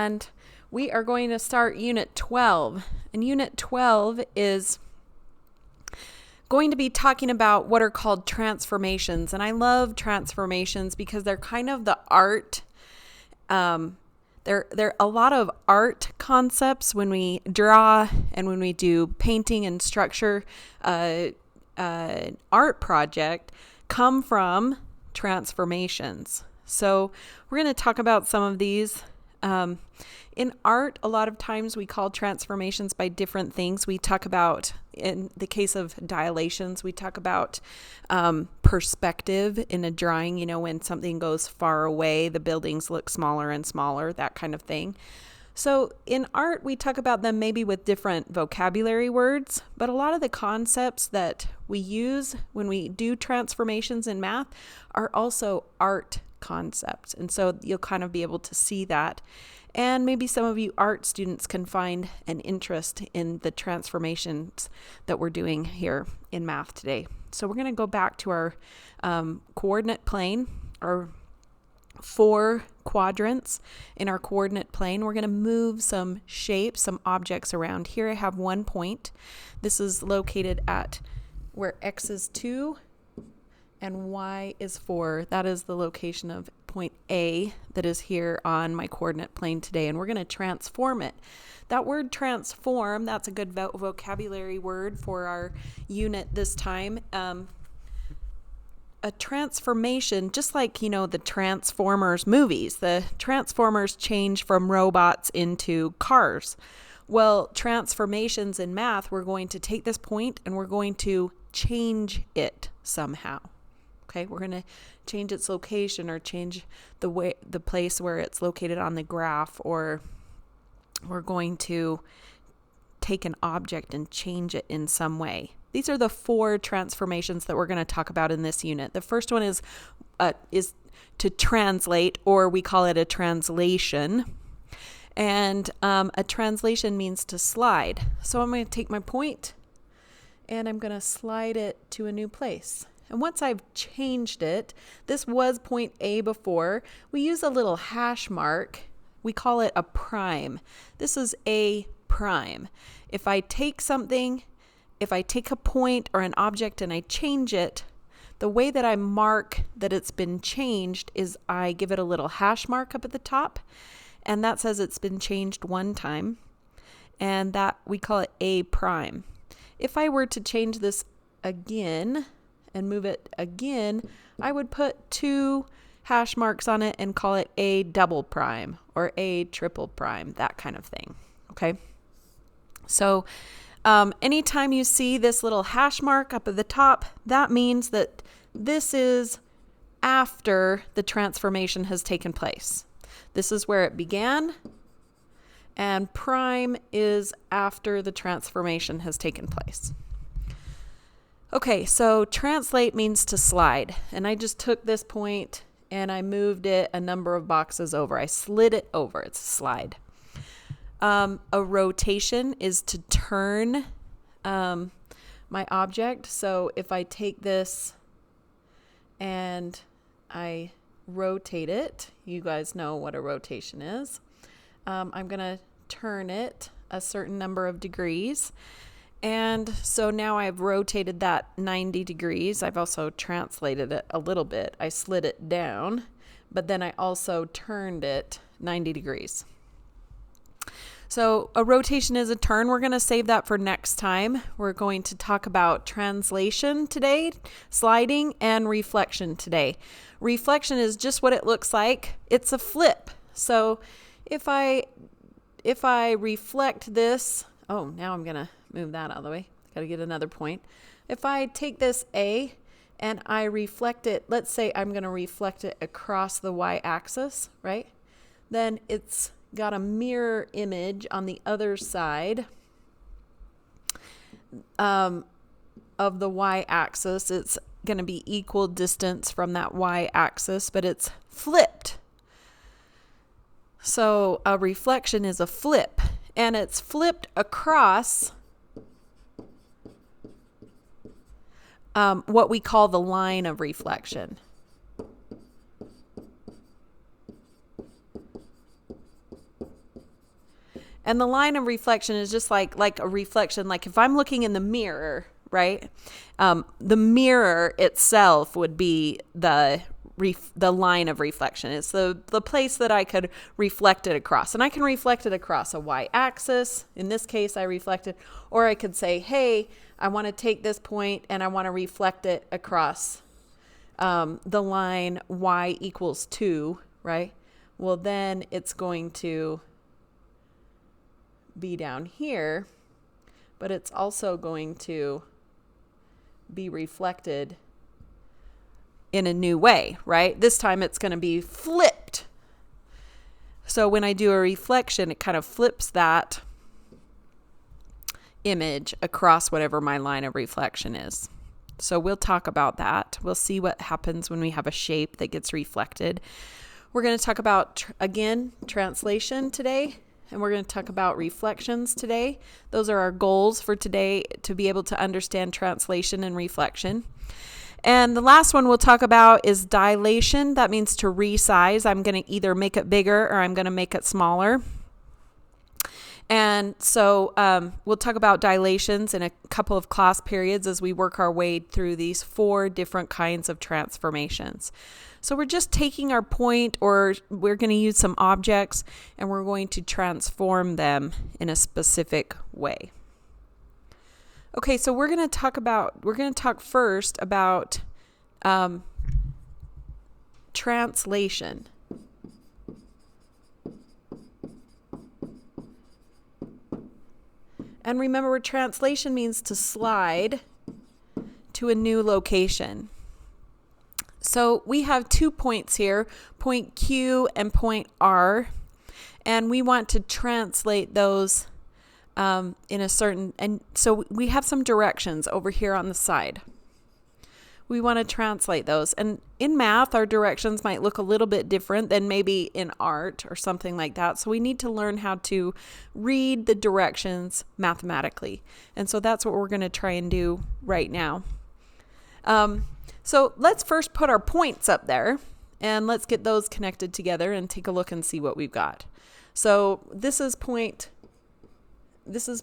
and we are going to start Unit 12. And Unit 12 is going to be talking about what are called transformations. And I love transformations because they're kind of the art. There are a lot of art concepts when we draw and when we do painting and structure. An art project come from transformations. So we're going to talk about some of these. In art, a lot of times we call transformations by different things. We talk about, in the case of dilations, we talk about perspective in a drawing. You know, when something goes far away, the buildings look smaller and smaller, that kind of thing. So in art, we talk about them maybe with different vocabulary words, but a lot of the concepts that we use when we do transformations in math are also art concepts. And so you'll kind of be able to see that. And maybe some of you art students can find an interest in the transformations that we're doing here in math today. So we're going to go back to our coordinate plane, our 4 quadrants in our coordinate plane. We're going to move some shapes, some objects around. Here I have 1 point. This is located at where x is 2 and y is 4. That is the location of point A that is here on my coordinate plane today, and we're going to transform it. That word transform, that's a good vocabulary word for our unit this time. A transformation, just like, you know, the Transformers movies. The Transformers change from robots into cars. Well, transformations in math, we're going to take this point and we're going to change it somehow. Okay, we're going to change its location or change the place where it's located on the graph, or we're going to take an object and change it in some way. These are the 4 transformations that we're going to talk about in this unit. The first one is to translate, or we call it a translation. And a translation means to slide. So I'm going to take my point and I'm going to slide it to a new place. And once I've changed it, this was point A before, we use a little hash mark. We call it a prime. This is A prime. If I take a point or an object and I change it, the way that I mark that it's been changed is I give it a little hash mark up at the top, and that says it's been changed 1 time, and that we call it A prime. If I were to change this again and move it again, I would put 2 hash marks on it and call it A double prime or A triple prime, that kind of thing. Okay? So anytime you see this little hash mark up at the top, that means that this is after the transformation has taken place. This is where it began, and prime is after the transformation has taken place. Okay, so translate means to slide, and I just took this point and I moved it a number of boxes over. I slid it over. It's a slide. A rotation is to turn my object. So if I take this and I rotate it, you guys know what a rotation is. I'm going to turn it a certain number of degrees. And so now I've rotated that 90 degrees. I've also translated it a little bit. I slid it down, but then I also turned it 90 degrees. So a rotation is a turn. We're going to save that for next time. We're going to talk about translation today, sliding, and reflection today. Reflection is just what it looks like. It's a flip. So if I reflect this, now I'm going to move that out of the way. Got to get another point. If I take this A and I reflect it, let's say I'm going to reflect it across the y-axis, right? Then it's got a mirror image on the other side of the y-axis. It's going to be equal distance from that y-axis, but it's flipped. So a reflection is a flip, and it's flipped across what we call the line of reflection. And the line of reflection is just like a reflection. Like if I'm looking in the mirror, right? The mirror itself would be the line of reflection. It's the place that I could reflect it across. And I can reflect it across a y-axis. In this case, I reflected. Or I could say, hey, I want to take this point and I want to reflect it across the line y equals 2, right? Well, then it's going to be down here, but it's also going to be reflected in a new way, right? This time it's going to be flipped. So when I do a reflection, it kind of flips that image across whatever my line of reflection is. So we'll talk about that. We'll see what happens when we have a shape that gets reflected. We're going to talk about, again, translation today, and we're going to talk about reflections today. Those are our goals for today, to be able to understand translation and reflection. And the last one we'll talk about is dilation. That means to resize. I'm going to either make it bigger or I'm going to make it smaller. And so we'll talk about dilations in a couple of class periods as we work our way through these 4 different kinds of transformations. So we're just taking our point, or we're going to use some objects, and we're going to transform them in a specific way. Okay, so we're going to talk first about translation. And remember, translation means to slide to a new location. So we have 2 points here, point Q and point R, and we want to translate those in a certain, and so we have some directions over here on the side. We want to translate those. And in math, our directions might look a little bit different than maybe in art or something like that. So we need to learn how to read the directions mathematically. And so that's what we're going to try and do right now. So let's first put our points up there, and let's get those connected together and take a look and see what we've got. So this is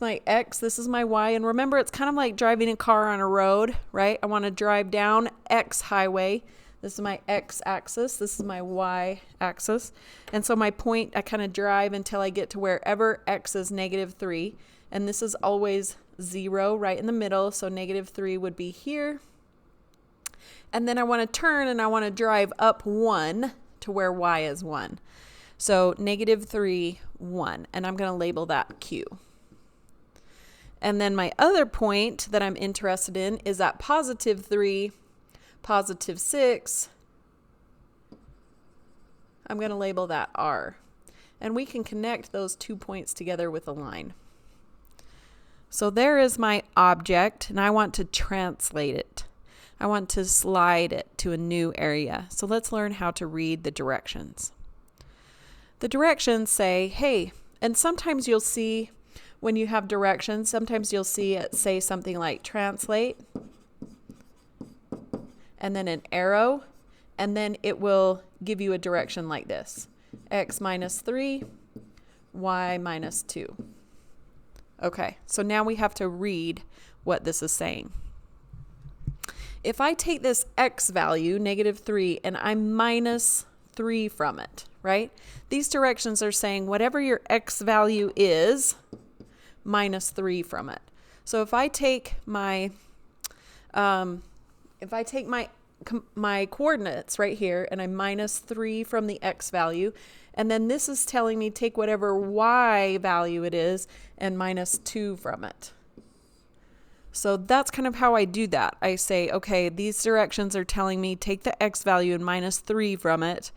my X, this is my Y, and remember, it's kind of like driving a car on a road, right? I want to drive down X highway. This is my X axis, this is my Y axis. And so my point, I kind of drive until I get to wherever X is -3, and this is always 0 right in the middle, so -3 would be here. And then I want to turn and I want to drive up 1 to where Y is 1. So -3, 1, and I'm going to label that Q. And then my other point that I'm interested in is at +3, +6. I'm going to label that R. And we can connect those 2 points together with a line. So there is my object, and I want to translate it. I want to slide it to a new area. So let's learn how to read the directions. The directions say, hey, and sometimes you'll see when you have directions, sometimes you'll see it say something like translate, and then an arrow, and then it will give you a direction like this. X -3, Y -2. Okay, so now we have to read what this is saying. If I take this X value, -3, and I -3 from it, right? These directions are saying whatever your X value is, -3 from it. So if I take my my coordinates right here, and I -3 from the X value, and then this is telling me take whatever Y value it is and -2 from it. So that's kind of how I do that. I say, okay, these directions are telling me take the X value and -3 from it,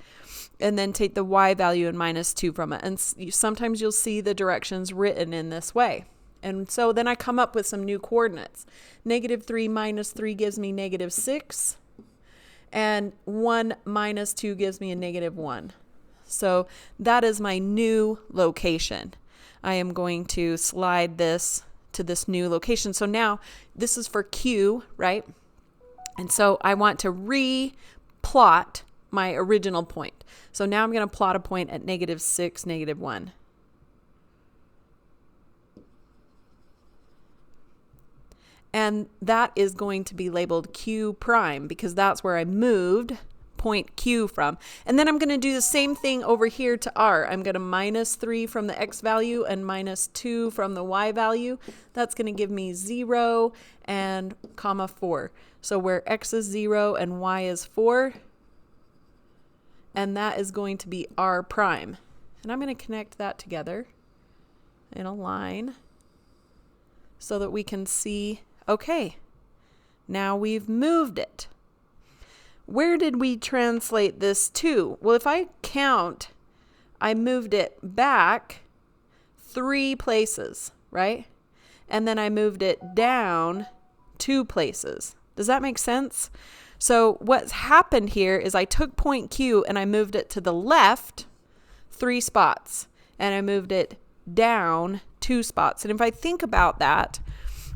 and then take the Y value and -2 from it. And sometimes you'll see the directions written in this way. And so then I come up with some new coordinates. -3 -3 gives me -6, and 1 -2 gives me a -1. So that is my new location. I am going to slide this to this new location. So now this is for Q, right? And so I want to re-plot my original point. So now I'm going to plot a point at -6, -1. And that is going to be labeled Q prime because that's where I moved point Q from. And then I'm going to do the same thing over here to R. I'm going to minus 3 from the X value and minus 2 from the Y value. That's going to give me 0 and comma 4. So where X is 0 and Y is 4, and that is going to be R prime. And I'm going to connect that together in a line so that we can see, okay, now we've moved it. Where did we translate this to? Well, if I count, I moved it back 3 places, right? And then I moved it down 2 places. Does that make sense? So what's happened here is I took point Q and I moved it to the left 3 spots, and I moved it down 2 spots. And if I think about that,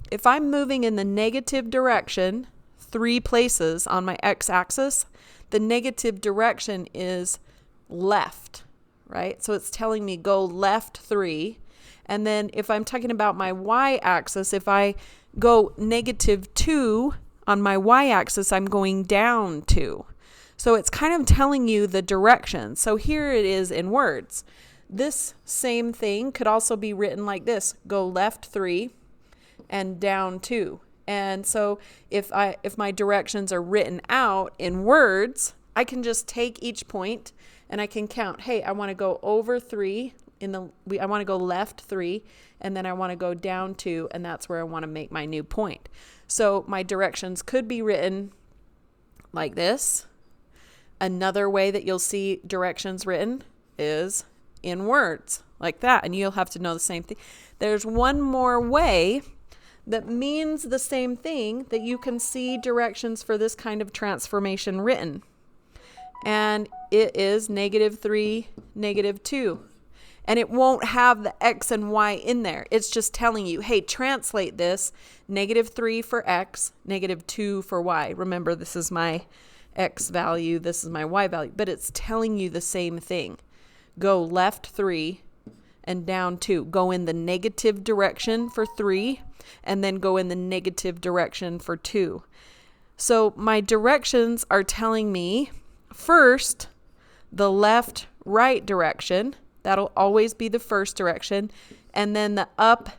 if I'm moving in the negative direction 3 places on my x-axis, the negative direction is left, right? So it's telling me go left 3. And then if I'm talking about my y-axis, if I go negative 2 on my y-axis, I'm going down 2. So it's kind of telling you the direction. So here it is in words. This same thing could also be written like this: go left 3 and down 2. And so if my directions are written out in words, I can just take each point and I can count, hey, I want to go over 3 I want to go left 3, and then I want to go down 2, and that's where I want to make my new point. So my directions could be written like this. Another way that you'll see directions written is in words like that, and you'll have to know the same thing. There's one more way that means the same thing that you can see directions for this kind of transformation written. And it is -3, -2. And it won't have the X and Y in there. It's just telling you, hey, translate this: -3 for X, -2 for Y. Remember, this is my X value, this is my Y value, but it's telling you the same thing. Go left 3 and down 2. Go in the negative direction for 3, and then go in the negative direction for 2. So my directions are telling me first the left right direction. That'll always be the first direction. And then the up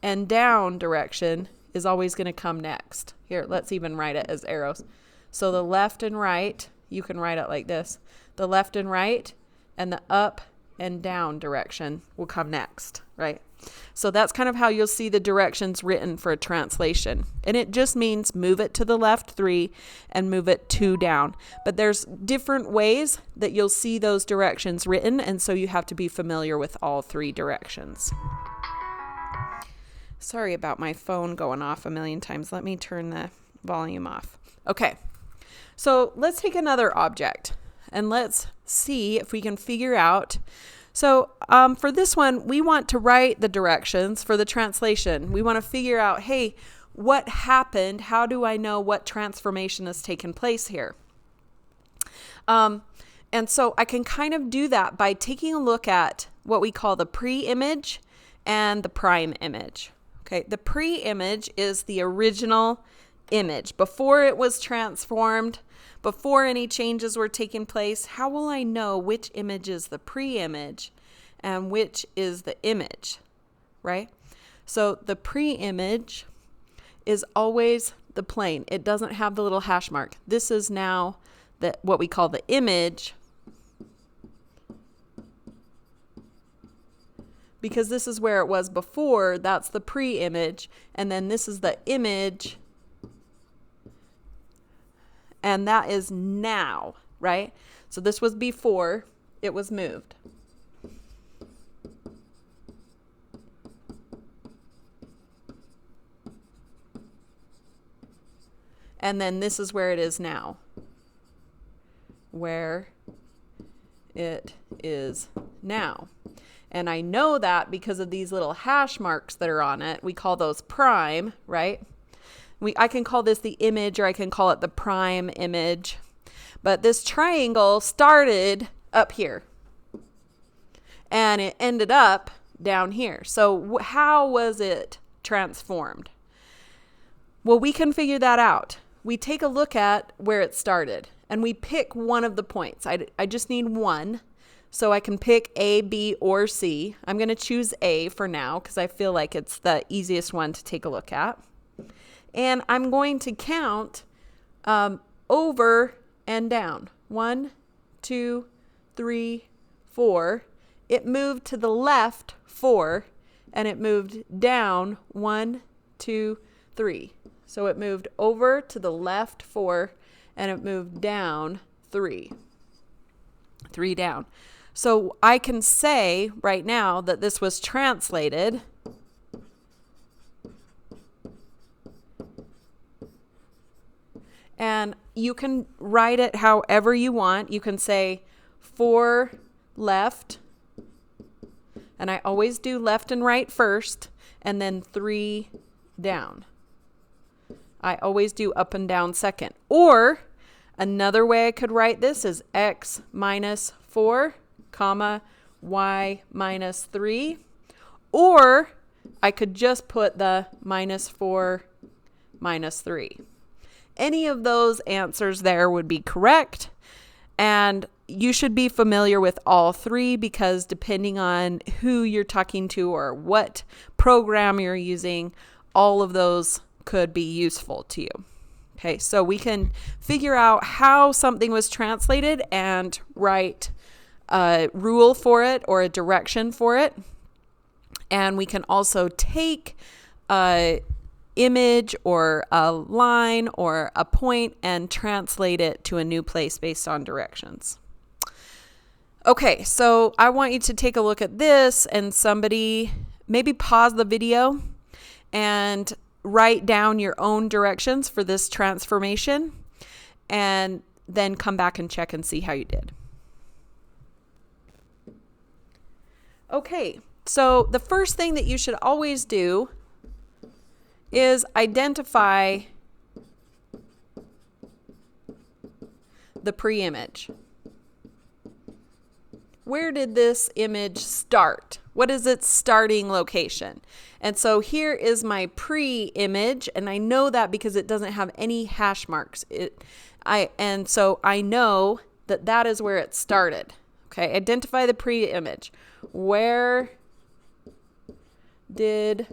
and down direction is always going to come next. Here, let's even write it as arrows. So the left and right, you can write it like this: the left and right, and the up and down direction will come next, right? So that's kind of how you'll see the directions written for a translation. And it just means move it to the left 3 and move it 2 down. But there's different ways that you'll see those directions written, and so you have to be familiar with all 3 directions. Sorry about my phone going off a million times. Let me turn the volume off. Okay, so let's take another object and let's see if we can figure out. So for this one, we want to write the directions for the translation. We want to figure out, hey, what happened? How do I know what transformation has taken place here? And so I can kind of do that by taking a look at what we call the pre-image and the prime image. Okay, the pre-image is the original image. Before it was transformed, before any changes were taking place, how will I know which image is the pre-image and which is the image, right? So the pre-image is always the plane. It doesn't have the little hash mark. This is now what we call the image, because this is where it was before. That's the pre-image, and then this is the image, and that is now, right? So this was before it was moved. And then this is where it is now, where it is now. And I know that because of these little hash marks that are on it. We call those prime, right? I can call this the image, or I can call it the prime image. But this triangle started up here, and it ended up down here. So how was it transformed? Well, we can figure that out. We take a look at where it started and we pick one of the points. I just need one. So I can pick A, B, or C. I'm going to choose A for now because I feel like it's the easiest one to take a look at. And I'm going to count over and down. 1, 2, 3, 4. It moved to the left 4, and it moved down 1, 2, 3. So it moved over to the left 4, and it moved down 3. 3 down. So I can say right now that this was translated and you can write it however you want. You can say 4 left, and I always do left and right first, and then 3 down. I always do up and down second. Or another way I could write this is x minus 4, comma, y minus 3. Or I could just put the minus 4, minus 3. Any of those answers there would be correct. And you should be familiar with all three because depending on who you're talking to or what program you're using, all of those could be useful to you. Okay, so we can figure out how something was translated and write a rule for it or a direction for it. And we can also take a image or a line or a point and translate it to a new place based on directions. Okay, so I want you to take a look at this and somebody maybe pause the video and write down your own directions for this transformation and then come back and check and see how you did. Okay, so the first thing that you should always do is identify the pre-image. Where did this image start? What is its starting location? And so here is my pre-image, and I know that because it doesn't have any hash marks. And so I know that that is where it started. Okay, identify the pre-image. Where did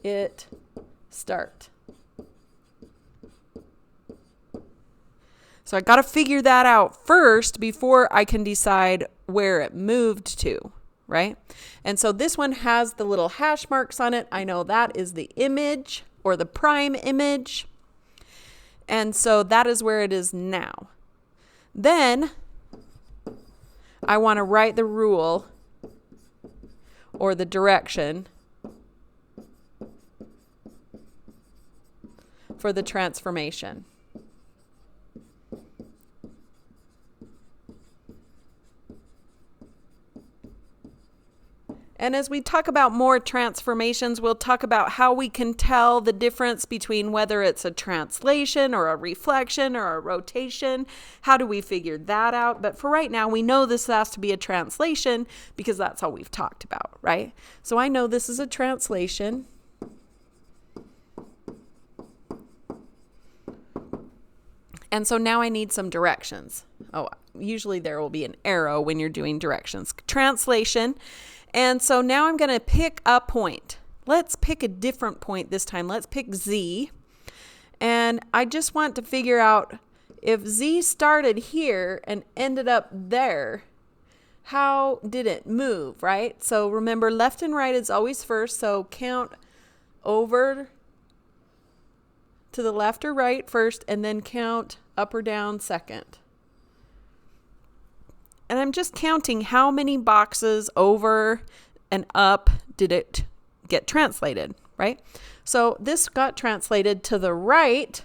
it start? So I got to figure that out first before I can decide where it moved to, right? And so this one has the little hash marks on it. I know that is the image or the prime image. And so that is where it is now. Then I want to write the rule or the direction for the transformation. And as we talk about more transformations, we'll talk about how we can tell the difference between whether it's a translation or a reflection or a rotation. How do we figure that out? But for right now, we know this has to be a translation because that's all we've talked about, right? So I know this is a translation. And so now I need some directions. Oh, usually there will be an arrow when you're doing directions. Translation. And so now I'm going to pick a point. Let's pick a different point this time. Let's pick Z. And I just want to figure out if Z started here and ended up there, how did it move, right? So remember, left and right is always first. So count over to the left or right first, and then count up or down second. And I'm just counting how many boxes over and up did it get translated, right? So this got translated to the right,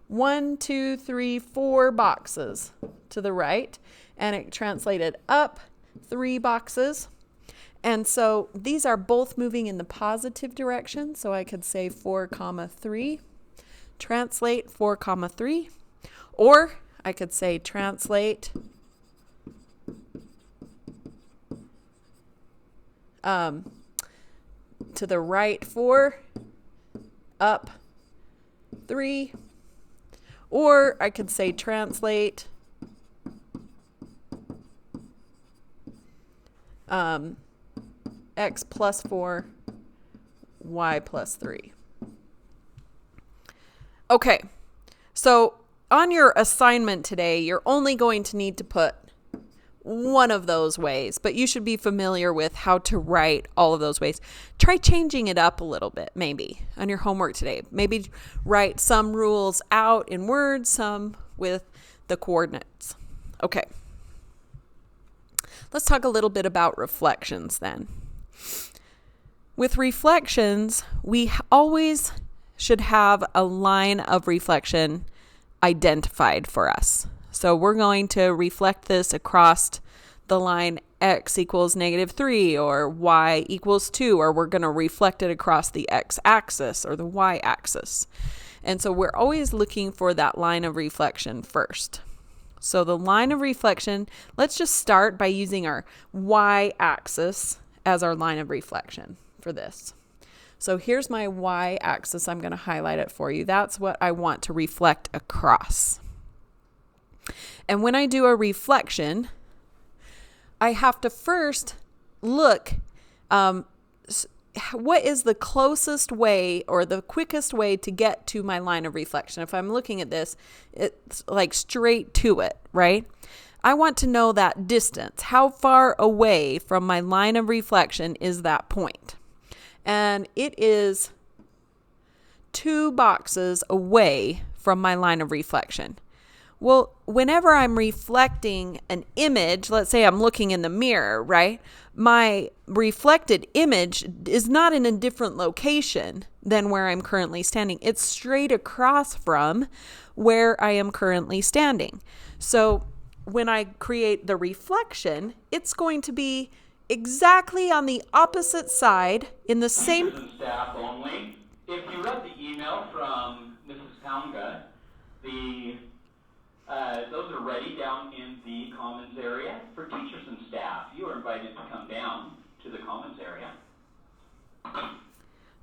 1, 2, 3, 4 boxes to the right. And it translated up 3 boxes. And so these are both moving in the positive direction. So I could say 4, 3, translate 4, 3. Or I could say translate to the right 4, up 3. Or I could say translate x plus 4, y plus 3. Okay, so on your assignment today, you're only going to need to put one of those ways, but you should be familiar with how to write all of those ways. Try changing it up a little bit, maybe, on your homework today. Maybe write some rules out in words, some with the coordinates. Okay. Let's talk a little bit about reflections then. With reflections, we always should have a line of reflection identified for us. So we're going to reflect this across the line x equals -3 or y equals 2, or we're going to reflect it across the x-axis or the y-axis. And so we're always looking for that line of reflection first. So the line of reflection, let's just start by using our y-axis as our line of reflection for this. So here's my y-axis. I'm going to highlight it for you. That's what I want to reflect across. And when I do a reflection, I have to first look, what is the closest way or the quickest way to get to my line of reflection? If I'm looking at this, it's like straight to it, right? I want to know that distance. How far away from my line of reflection is that point? And it is 2 boxes away from my line of reflection. Well, whenever I'm reflecting an image, let's say I'm looking in the mirror, right? My reflected image is not in a different location than where I'm currently standing. It's straight across from where I am currently standing. So when I create the reflection, it's going to be exactly on the opposite side in the same... Teachers and staff only. If you read the email from Mrs. Pounga, those are ready down in the commons area. For teachers and staff, you are invited to come down to the commons area.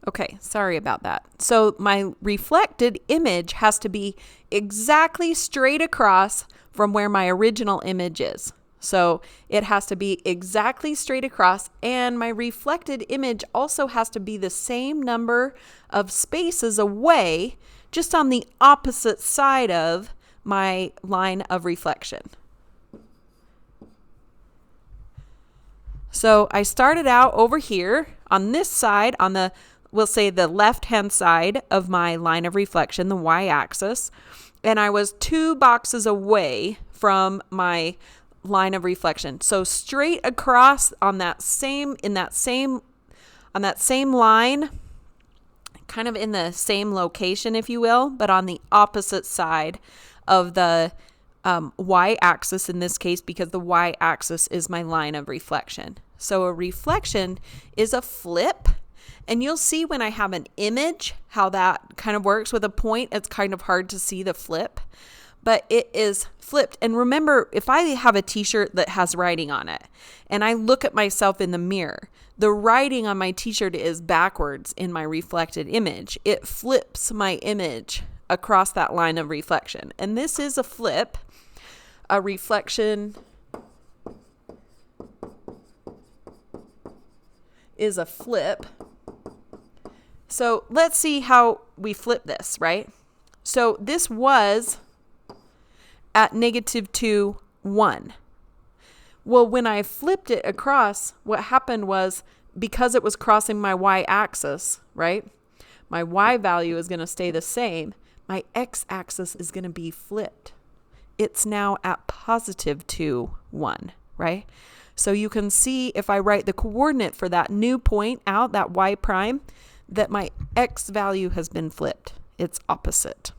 Okay, sorry about that. So my reflected image has to be exactly straight across from where my original image is. So it has to be exactly straight across, and my reflected image also has to be the same number of spaces away, just on the opposite side of my line of reflection. So I started out over here on this side, on the, we'll say the left-hand side of my line of reflection, the y-axis, and I was 2 boxes away from my line of reflection. So straight across on that same line, kind of in the same location, if you will, but on the opposite side of the y-axis in this case, because the y-axis is my line of reflection. So a reflection is a flip, and you'll see when I have an image how that kind of works. With a point, it's kind of hard to see the flip, but it is flipped. And remember, if I have a t-shirt that has writing on it and I look at myself in the mirror, the writing on my t-shirt is backwards in my reflected image. It flips my image across that line of reflection. And this is a flip. A reflection is a flip. So let's see how we flip this, right? So this was at -2, 1. Well, when I flipped it across, what happened was, because it was crossing my y-axis, right? My y value is going to stay the same. My x-axis is going to be flipped. It's now at +2, 1, right? So you can see if I write the coordinate for that new point out, that y prime, that my x value has been flipped. It's opposite.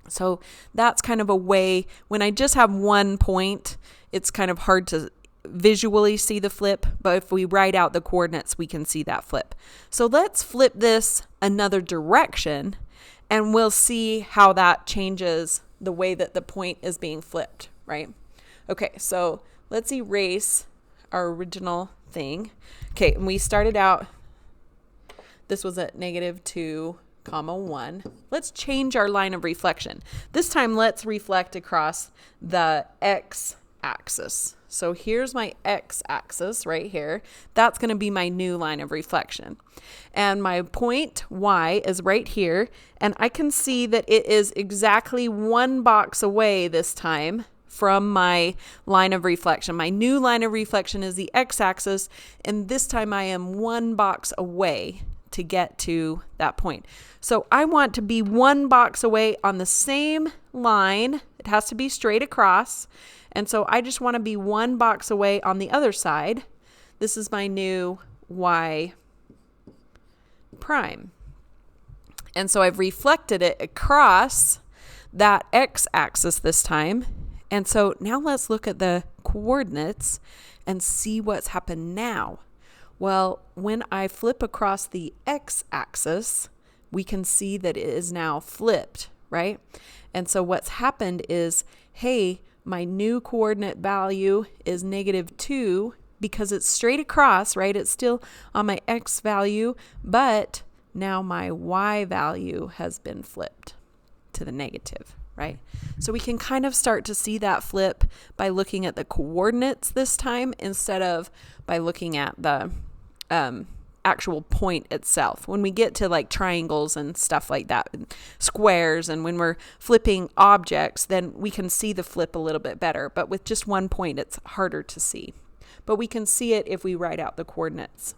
So that's kind of a way, when I just have one point, it's kind of hard to visually see the flip, but if we write out the coordinates, we can see that flip. So let's flip this another direction, and we'll see how that changes the way that the point is being flipped, right? Okay, so let's erase our original thing. Okay, and we started out, this was at -2, comma 1. Let's change our line of reflection. This time, let's reflect across the x-axis. So here's my x-axis right here. That's going to be my new line of reflection. And my point y is right here. And I can see that it is exactly 1 box away this time from my line of reflection. My new line of reflection is the x-axis. And this time I am 1 box away to get to that point. So I want to be 1 box away on the same line. It has to be straight across. And so I just want to be 1 box away on the other side. This is my new y prime. And so I've reflected it across that x-axis this time. And so now let's look at the coordinates and see what's happened now. Well, when I flip across the x-axis, we can see that it is now flipped, right? And so what's happened is, hey, my new coordinate value is -2 because it's straight across, right? It's still on my x value, but now my y value has been flipped to the negative, right? So we can kind of start to see that flip by looking at the coordinates this time instead of by looking at the actual point itself. When we get to like triangles and stuff like that, and squares, and when we're flipping objects, then we can see the flip a little bit better. But with just 1 point, it's harder to see. But we can see it if we write out the coordinates.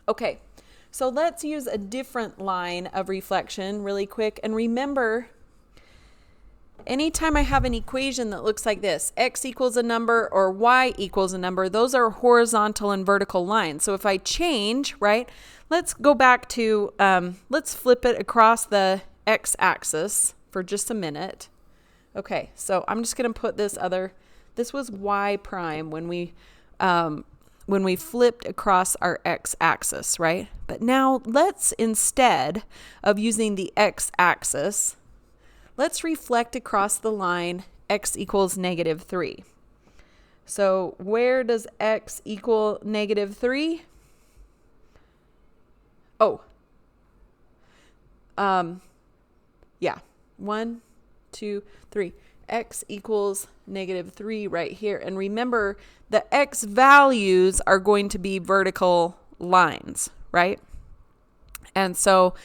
Okay, so let's use a different line of reflection really quick. And remember, anytime I have an equation that looks like this, x equals a number or y equals a number, those are horizontal and vertical lines. So if I change, right, let's go back to, let's flip it across the x-axis for just a minute. Okay, so I'm just going to put this was y prime when we flipped across our x-axis, right? But now let's, instead of using the x-axis, let's reflect across the line x equals -3. So where does x equal -3? Oh. Yeah. 1, 2, 3. X equals -3 right here. And remember, the x values are going to be vertical lines, right? And so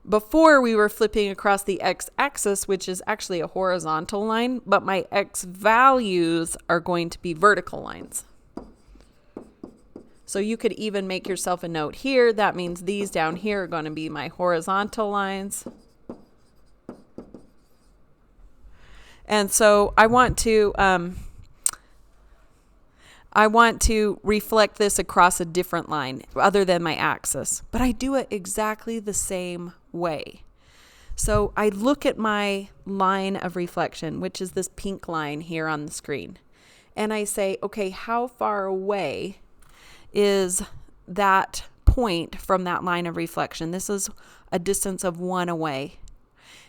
before we were flipping across the x-axis, which is actually a horizontal line, but my x values are going to be vertical lines. So you could even make yourself a note here. That means these down here are going to be my horizontal lines. And so I want to reflect this across a different line other than my axis, but I do it exactly the same way. So I look at my line of reflection, which is this pink line here on the screen, and I say, okay, how far away is that point from that line of reflection? This is a distance of 1 away,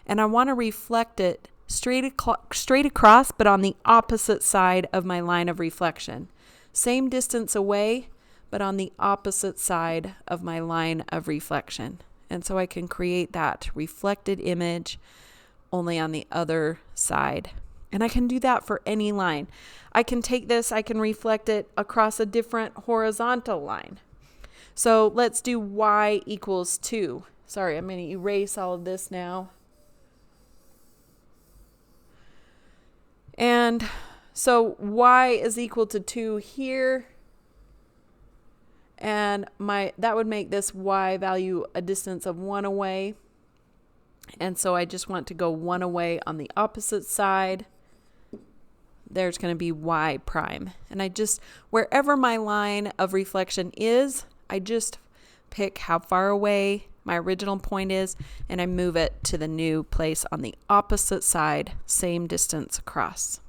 and I want to reflect it straight across, but on the opposite side of my line of reflection. Same distance away, but on the opposite side of my line of reflection. And so I can create that reflected image only on the other side. And I can do that for any line. I can take this, I can reflect it across a different horizontal line. So let's do y equals 2. Sorry, I'm going to erase all of this now. And so y is equal to 2 here. And that would make this y value a distance of 1 away. And so I just want to go 1 away on the opposite side. There's going to be y prime. And I just, wherever my line of reflection is, I just pick how far away my original point is, and I move it to the new place on the opposite side, same distance across.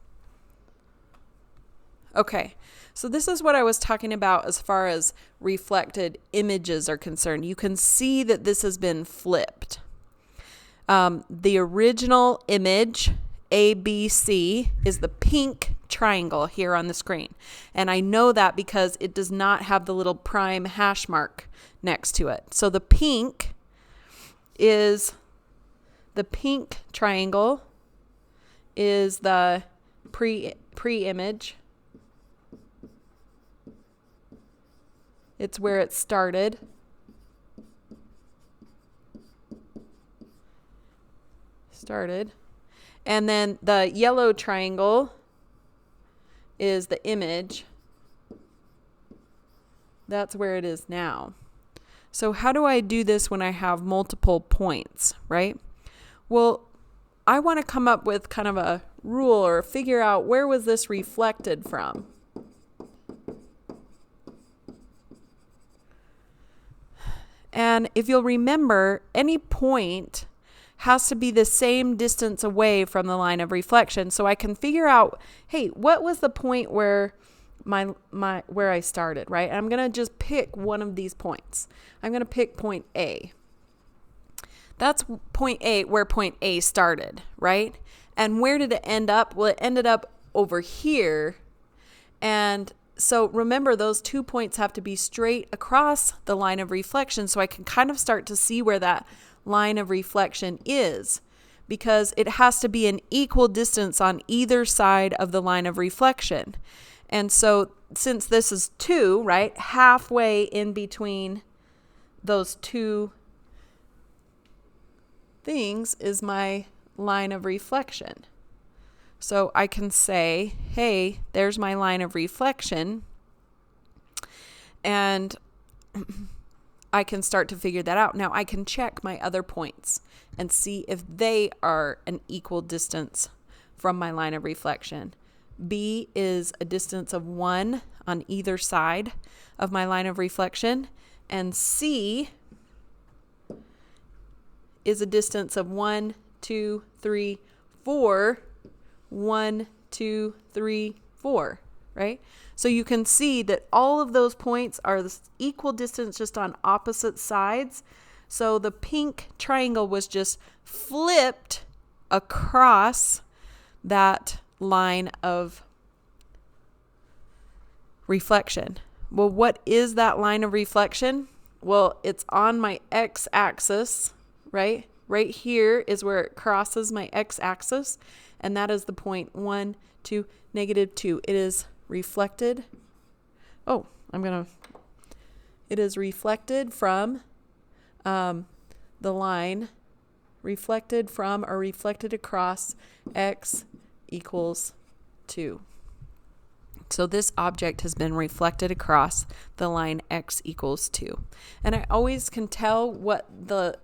Okay, so this is what I was talking about as far as reflected images are concerned. You can see that this has been flipped. The original image, ABC, is the pink triangle here on the screen. And I know that because it does not have the little prime hash mark next to it. So the pink is the pink triangle is the pre-image. It's where it started. And then the yellow triangle is the image. That's where it is now. So how do I do this when I have multiple points, right? Well, I want to come up with kind of a rule or figure out where was this reflected from. And if you'll remember, any point has to be the same distance away from the line of reflection. So I can figure out, hey, what was the point where where I started, right? And I'm going to just pick one of these points. I'm going to pick point A. That's point A, where point A started, right? And where did it end up? Well, it ended up over here. And so remember, those 2 points have to be straight across the line of reflection, so I can kind of start to see where that line of reflection is, because it has to be an equal distance on either side of the line of reflection. And so since this is 2, right, halfway in between those 2 things is my line of reflection. So I can say, hey, there's my line of reflection. And I can start to figure that out. Now I can check my other points and see if they are an equal distance from my line of reflection. B is a distance of 1 on either side of my line of reflection. And C is a distance of 1, 2, 3, 4. 1, 2, 3, 4, right? So you can see that all of those points are the equal distance, just on opposite sides. So the pink triangle was just flipped across that line of reflection. Well, what is that line of reflection? Well, it's on my x-axis, right? Right here is where it crosses my x-axis, and that is the point 1, 2, -2. It is reflected. It is reflected from the line, reflected from or reflected across x equals 2. So this object has been reflected across the line x equals 2. And I always can tell what the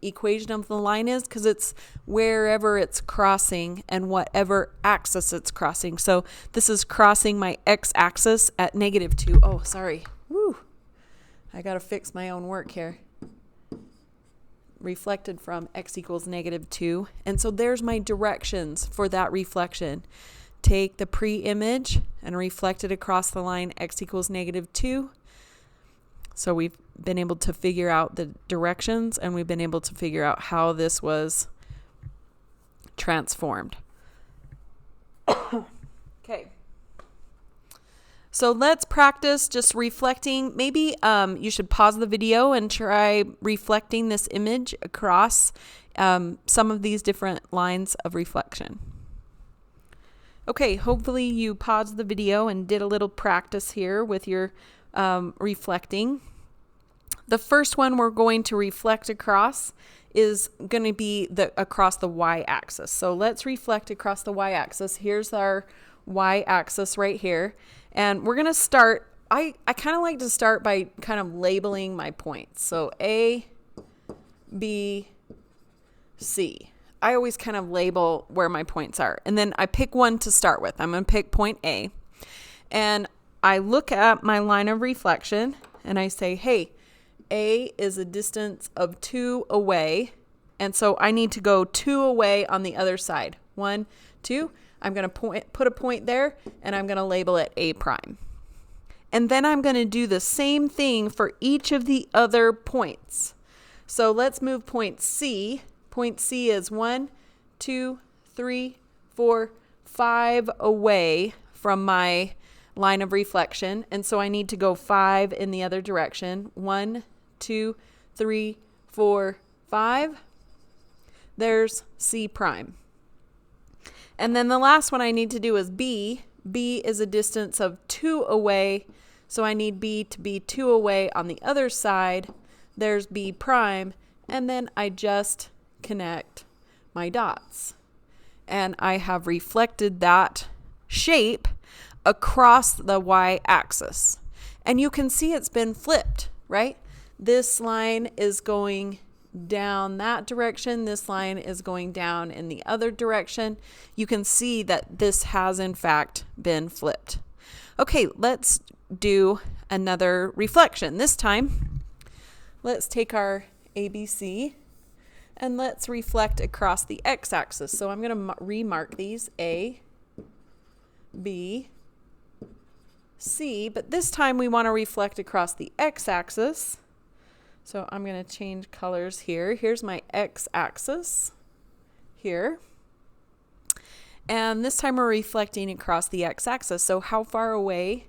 equation of the line is because it's wherever it's crossing and whatever axis it's crossing. So this is crossing my x-axis at -2. Oh, sorry. Woo. I got to fix my own work here. Reflected from x equals -2. And so there's my directions for that reflection. Take the pre-image and reflect it across the line x equals -2. So we've been able to figure out the directions, and we've been able to figure out how this was transformed. Okay. So let's practice just reflecting. Maybe you should pause the video and try reflecting this image across some of these different lines of reflection. Okay, hopefully you paused the video and did a little practice here with your reflecting. The first one we're going to reflect across is going to be across the y-axis. So let's reflect across the y-axis. Here's our y-axis right here. And we're going to start, I kind of like to start by kind of labeling my points. So A, B, C. I always kind of label where my points are. And then I pick one to start with. I'm going to pick point A. And I look at my line of reflection and I say, hey, A is a distance of 2 away. And so I need to go 2 away on the other side. 1, 2. I'm going to put a point there and I'm going to label it A prime. And then I'm going to do the same thing for each of the other points. So let's move point C. Point C is 1, 2, 3, 4, 5 away from my line of reflection. And so I need to go 5 in the other direction. 1, 2, 3, 4, 5. There's C prime. And then the last one I need to do is B. B is a distance of 2 away. So I need B to be 2 away on the other side. There's B prime. And then I just connect my dots. And I have reflected that shape across the y-axis. And you can see it's been flipped, right? This line is going down that direction. This line is going down in the other direction. You can see that this has in fact been flipped. Okay, let's do another reflection. This time, let's take our ABC and let's reflect across the x-axis. So I'm going to remark these A, B, C, but this time we want to reflect across the x-axis. So I'm going to change colors here. Here's my x-axis here. And this time we're reflecting across the x-axis. So how far away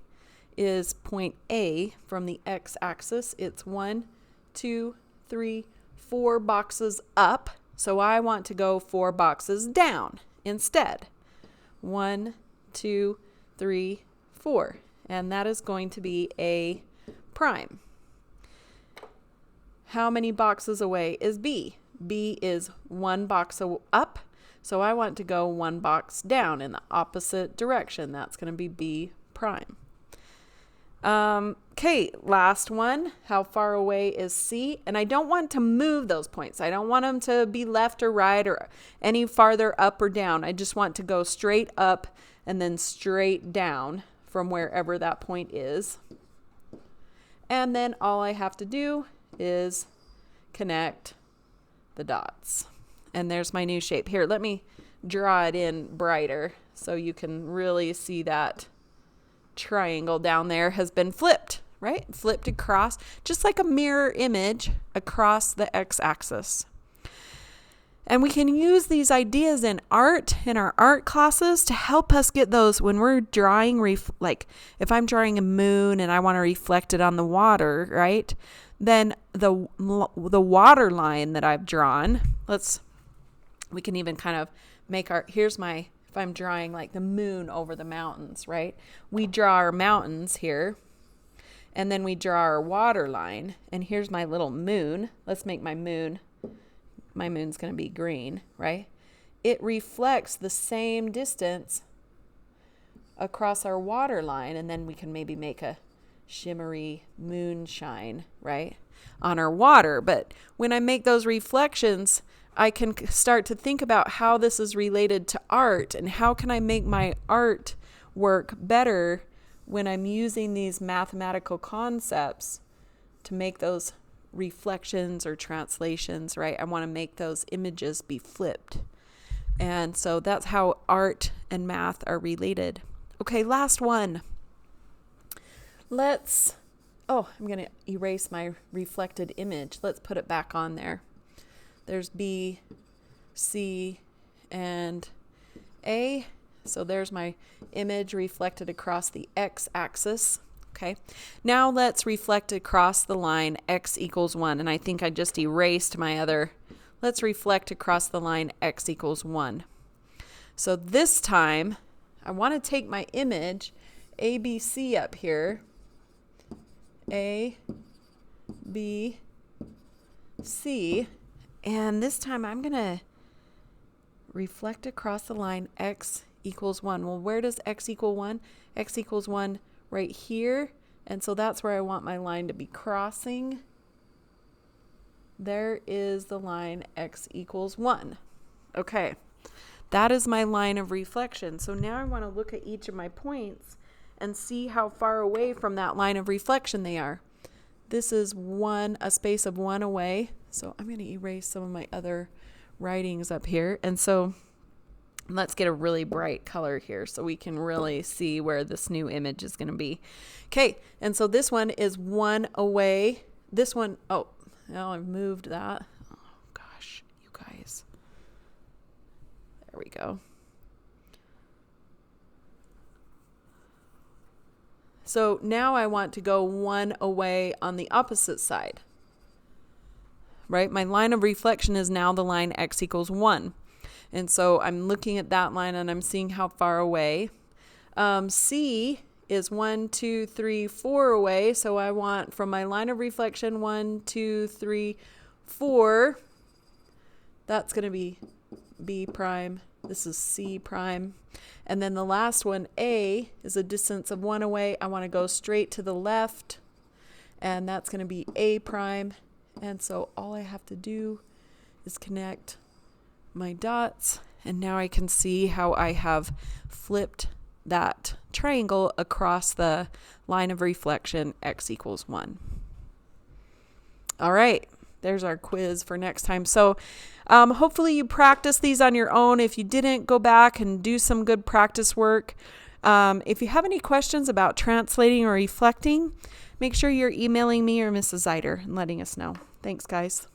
is point A from the x-axis? It's 1, 2, 3, 4 boxes up. So I want to go 4 boxes down instead. 1, 2, 3, 4. And that is going to be A prime. How many boxes away is B? B is 1 box up, so I want to go 1 box down in the opposite direction. That's going to be B prime. Okay, last one. How far away is C? And I don't want to move those points. I don't want them to be left or right or any farther up or down. I just want to go straight up and then straight down from wherever that point is. And then all I have to do is connect the dots. And there's my new shape. Here, let me draw it in brighter so you can really see that triangle down there has been flipped, right? Flipped across, just like a mirror image across the x-axis. And we can use these ideas in art, in our art classes, to help us get those when we're drawing, like if I'm drawing a moon and I want to reflect it on the water, right? Then the water line that I've drawn, we can even kind of make if I'm drawing like the moon over the mountains, right? We draw our mountains here, and then we draw our water line, and here's my little moon. Let's make my moon's going to be green, right? It reflects the same distance across our water line, and then we can maybe make a shimmery moonshine, right, on our water. But when I make those reflections, I can start to think about how this is related to art and how can I make my art work better when I'm using these mathematical concepts to make those reflections or translations, right? I want to make those images be flipped. And so that's how art and math are related. Okay, last one. I'm going to erase my reflected image. Let's put it back on there. There's B, C, and A. So there's my image reflected across the x-axis. Okay, now let's reflect across the line x equals 1. And I think I just erased my other. Let's reflect across the line x equals 1. So this time, I want to take my image, ABC up here. A, B, C. And this time I'm going to reflect across the line x equals 1. Well, where does x equal 1? X equals 1 right here. And so that's where I want my line to be crossing. There is the line x equals 1. Okay, that is my line of reflection. So now I want to look at each of my points and see how far away from that line of reflection they are. This is a space of 1 away. So I'm going to erase some of my other writings up here. And so let's get a really bright color here so we can really see where this new image is going to be. Okay, and so this one is 1 away. This one, now I've moved that. Oh, gosh, you guys. There we go. So now I want to go 1 away on the opposite side. right? My line of reflection is now the line x equals 1. And so I'm looking at that line and I'm seeing how far away. C is 1, 2, 3, 4 away. So I want from my line of reflection 1, 2, 3, 4. That's going to be B prime. This is C prime. And then the last one, A, is a distance of 1 away. I want to go straight to the left. And that's going to be A prime. And so all I have to do is connect my dots. And now I can see how I have flipped that triangle across the line of reflection x equals 1. All right. There's our quiz for next time. So hopefully you practice these on your own. If you didn't, go back and do some good practice work. If you have any questions about translating or reflecting, make sure you're emailing me or Mrs. Zeider and letting us know. Thanks, guys.